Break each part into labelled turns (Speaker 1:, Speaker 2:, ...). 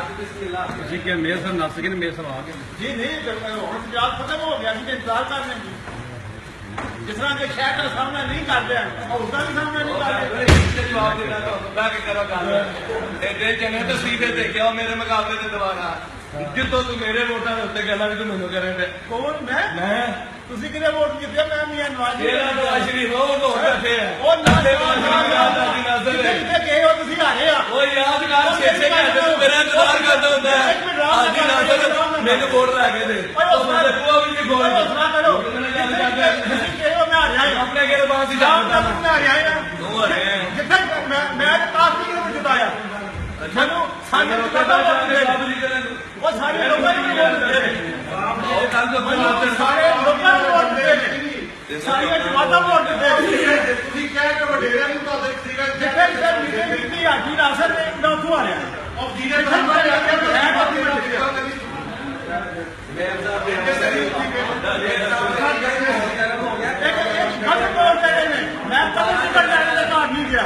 Speaker 1: mayor साहब नस गए मेयर साहब आ गए
Speaker 2: जी नहीं हम इंतजार खत्म हो गया इंतजार कर रहे हैं जिस तरह के शहर का सामना नहीं करते हैं उसका भी सामना नहीं करते
Speaker 3: जवाब देना करो गल चने तस्वीर देखिया मेरे मुकाबले से दोबारा जितो तू मेरे वोटा के उत्ते कहना भी तू मैनू करें
Speaker 2: कौन मैं ਤੁਸੀਂ ਕਿਹਦੇ ਵੋਟ ਕੀਤੇ ਮੈਂ ਮੀਆਂ ਨਵਾਜ਼
Speaker 3: ਨਵਾਜ਼ ਸ਼ਰੀਫ ਉਹ ਵੋਟ ਬੈਠੇ ਆ
Speaker 2: ਉਹ ਕਿੱਥੇ ਗਏ ਹੋ ਤੁਸੀਂ ਹਾਰੇ ਆ
Speaker 3: ਉਹ ਯਾਦਗਾਰ ਛੇ ਘੰਟੇ ਤੂੰ ਮੇਰਾ ਇੰਤਜ਼ਾਰ ਕਰਦਾ ਹੁੰਦਾ ਆਜੀ ਨਾਜ਼ਰ ਮੈਨੂੰ ਵੋਟ ਲੈ ਕੇ ਦੇ ਉਹ ਮੇਰੇ ਪੂਆ ਵੀ ਨਹੀਂ ਬੋਲ
Speaker 2: ਸੁਣਾ ਕਰੋ ਤੁਸੀਂ ਗਏ ਹੋ ਮੈਂ ਹਾਰਿਆ
Speaker 3: ਆਪਣੇ ਘਰੇ ਬਾਹਰ ਸੀ
Speaker 2: ਜਾਮ ਦਾ ਮੈਂ ਹਾਰਿਆ
Speaker 3: ਤੂੰ ਹਾਰੇ
Speaker 2: ਜਿੱਥੇ ਮੈਂ ਕਾਫੀ ਕਿਲੋ ਜਿਤਾਇਆ ਸਾਨੂੰ ਸਾਡੇ ਲੋਕਾਂ ਦਾ ਉਹ ਸਾਰੇ ਲੋਕਾਂ ਨੂੰ ਵੋਟ ਦਿੱਤੇ
Speaker 3: ਉਹ ਕੱਲ ਤੋਂ
Speaker 2: ਸਾਰੇ ਲੋਕਾਂ ਨੂੰ ਵੋਟ ਦਿੱਤੇ ਸਾਰੀਆਂ ਜਮਾਤਾਂ ਵੋਟ ਦਿੱਤੇ
Speaker 4: ਤੁਸੀਂ ਕਹਿ ਕੇ ਵਡੇਰਿਆਂ ਨੂੰ ਤੁਹਾਡੇ ਸੀਗਾ
Speaker 2: ਜਿੱਥੇ ਸਰ ਮੀਟਿੰਗ ਕੀਤੀ ਹਾਜੀ ਨਾਸਰ ਨੇ ਨਾ ਉੱਥੋਂ ਆ ਰਿਹਾ
Speaker 4: ਉਹ ਜੀਰੇ ਸਾਹਿਬ ਨੇ ਆਖਿਆ ਮੈਂ ਕਾਫੀ
Speaker 3: ਮੇਰ ਸਾਹਿਬ
Speaker 2: ਖਤਮ ਕਰ ਰਹੇ ਨੇ ਮੈਂ ਕਦੇ ਵੀ ਬੰਦਿਆਂ ਦੇ ਘਰ ਨਹੀਂ ਗਿਆ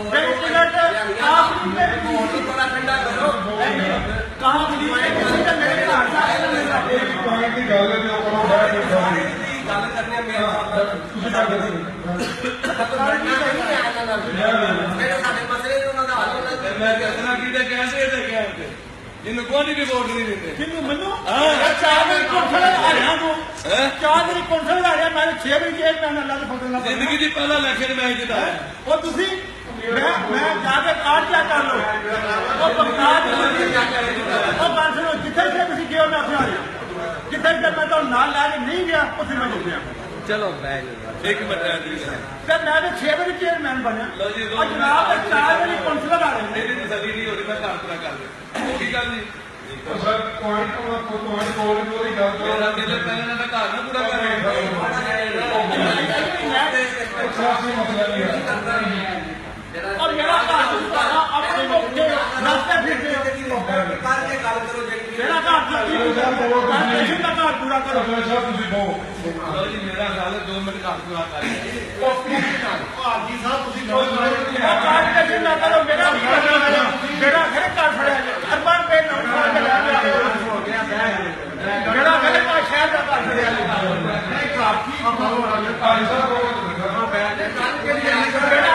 Speaker 2: ਤੇ ਟਿਕਟ ਆਖਰੀ ਮੇਰੀ ਵੋਟ
Speaker 3: ਬੜਾ ਠੰਡਾ ਕਰੋ
Speaker 2: ਕਹਾਂ ਵੀ ਕਿਸੇ ਦਾ ਮੇਰੇ ਘਰ ਦਾ
Speaker 4: ਪਾਣੀ ਦੀ ਗੱਲ ਹੈ ਜੋ ਕਰੋ ਬੜਾ
Speaker 3: ਗੱਲ ਕਰਨੀ ਮੇਰੇ
Speaker 4: ਤੁਸੀਂ ਕਰਦੇ
Speaker 3: ਮੇਰੇ ਸਾਡੇ ਮਸਲੇ ਨੇ ਉਹਨਾਂ ਦਾ ਹੱਲ ਹੋਣਾ ਮੈਂ ਕਿਹਾ ਕੀ ਤੇ ਕੈਸੇ ਤੇ ਕਹਿੰਦੇ ਇਹਨੂੰ ਕੋਈ ਵੀ ਵੋਟ ਨਹੀਂ ਦਿੰਦੇ
Speaker 2: ਕਿਹਨੂੰ ਮੈਨੂੰ ਚਾਰ ਵਾਰੀ ਕੌਂਸਲ ਆ ਰਿਹਾ ਤੂੰ ਚਾਰ ਵਾਰੀ ਕੌਂਸਲ ਆ ਰਿਹਾ ਮੈਂ 6 ਵਾਰੀ ਜੇਲ੍ਹ ਮੈਂ ਅੱਲਾ ਦੇ ਫਜ਼ਲ ਨਾਲ
Speaker 3: ਜ਼ਿੰਦਗੀ ਦੀ ਪਹਿਲਾ ਇਲੈਕਸ਼ਨ ਮੈਂ ਜਿਤਾਇਆ
Speaker 2: ਉਹ ਤੁਸੀਂ ਮੈਂ ਜਾ ਕੇ ਕਾਰਡ ਚੈੱਕ ਕਰ ਲਓ ਉਹ ਬਗਦਾਦ ਉਹ ਗੱਲ ਸੁਣੋ ਜਿੱਥੇ ਤੁਸੀਂ ਗਏ ਹੋ ਮੈਂ ਉੱਥੇ ਆ ਰਿਹਾ ਜਿੱਥੇ ਮੈਂ ਤੁਹਾਨੂੰ ਨਾਲ ਲੈ ਕੇ ਨਹੀਂ ਗਿਆ ਉੱਥੇ ਮੈਂ ਰੁਕਿਆ
Speaker 3: ਚਲੋ ਇੱਕ ਮਿੰਟ
Speaker 2: ਤੇ ਮੈਂ ਤੇ 6 ਵਾਰੀ ਚੇਅਰਮੈਨ ਬਣਿਆ
Speaker 3: ਲਓ ਜੀ,
Speaker 2: ਅੱਜ ਜਨਾਬ ਦੇ 4 ਵਾਰੀ ਕੌਂਸਲਰ ਆ ਰਹੇ ਨੇ
Speaker 3: ਮੇਰੀ ਤਸੱਲੀ ਨਹੀਂ ਹੋ ਰਹੀ ਮੈਂ ਘਰ ਪੂਰਾ ਕਰ ਲਿਆ ਕੀ ਗੱਲ ਜੀ
Speaker 4: ਸਰ ਪੁਆਇੰਟ ਕੋਲ ਦੀ ਗੱਲ
Speaker 3: ਮੇਰਾ ਦਿਲ ਪਹਿਲਾਂ ਨਾ ਘਰ ਨਾ ਪੂਰਾ ਕਰ ਰਿਹਾ
Speaker 4: ਸਿਆਸੀ ਮਸਲਾ ਨਹੀਂ ਹੈ
Speaker 2: ਔਰ ਮੇਰਾ ਘਰ ਆਪਣੇ ਮੌਕੇ ਰਸਤੇ ਫਿਰਦੇ
Speaker 3: ਕਰਕੇ ਗੱਲ ਕਰੋ
Speaker 2: ਮੇਰਾ ਘਰ ਦਾ ਕੀ ਕਾਰਪੋਰੇਸ਼ਨ ਦਾ ਘਰ ਪੂਰਾ ਕਰੋ
Speaker 4: ਸਾਹਿਬ ਤੁਸੀਂ ਬਹੁ
Speaker 3: ਲਓ ਜੀ ਮੇਰਾ ਖਿਆਲ ਹੈ 2 ਮਿੰਟ ਘਰ ਪੂਰਾ ਕਰ ਲਿਆ
Speaker 4: ਭਾਜੀ ਸਾਹਿਬ ਤੁਸੀਂ ਬਹੁਤ
Speaker 2: ਕਾਰਪੋਰੇਸ਼ਨ ਨਾ ਕਰੋ ਮੇਰਾ ਘਰ ਘਰ ਫੜਿਆ ਅਰਬਾਨ ਪੇ ਨਾ ਉਠਾ ਕੇ ਲੈ ਗਿਆ ਮੇਰਾ ਘਰ ਸ਼ਹਿਰ ਦਾ ਘਰ ਫੜਿਆ
Speaker 4: ਨਹੀਂ ਕਾਫੀ ਭਾਜੀ ਸਾਹਿਬ
Speaker 2: ਮੇਰਾ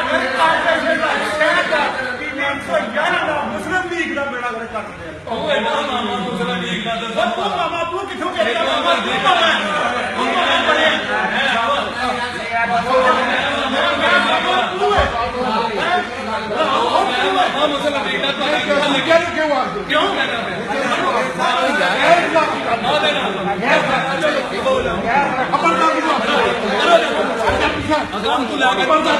Speaker 2: ਘਰ ਕਾਰਪੋਰੇਸ਼ਨ ਦਾ ਸ਼ਹਿਰ ਦਾ 311 ਦਾ ਮੁਸਲਿਮ ਲੀਗ ਦਾ ਮੇਰਾ ਘਰ ਕਰ ਰਿਹਾ
Speaker 3: ਉਹ ਇਹਦਾ ਮਾਮਾ ਦੂਸਰਾ ਠੀਕ ਨਾ ਦੱਸੋ
Speaker 2: ਤੂੰ ਮਾਮਾ ਤੂੰ ਕਿੱਥੋਂ ਗਿਆ ਮਾਮਾ ਤੂੰ ਮਾਮਾ ਬਣਿਆ
Speaker 3: ਮਾਮਾ ਮੁਸਲਮਾਨ ਠੀਕ ਨਾ ਤੁਹਾਨੂੰ
Speaker 4: ਲੱਗਿਆ ਕਿਉਂ ਆ
Speaker 3: ਕਿਉਂ ਕਹਿਣਾ
Speaker 4: अपन का भी
Speaker 3: ਅਗਰ ਤੂੰ ਲਾ ਕੇ ਪੜਦਾ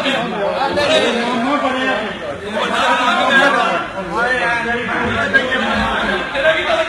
Speaker 3: ਤੇਰਾ ਕੀ ਪਤਾ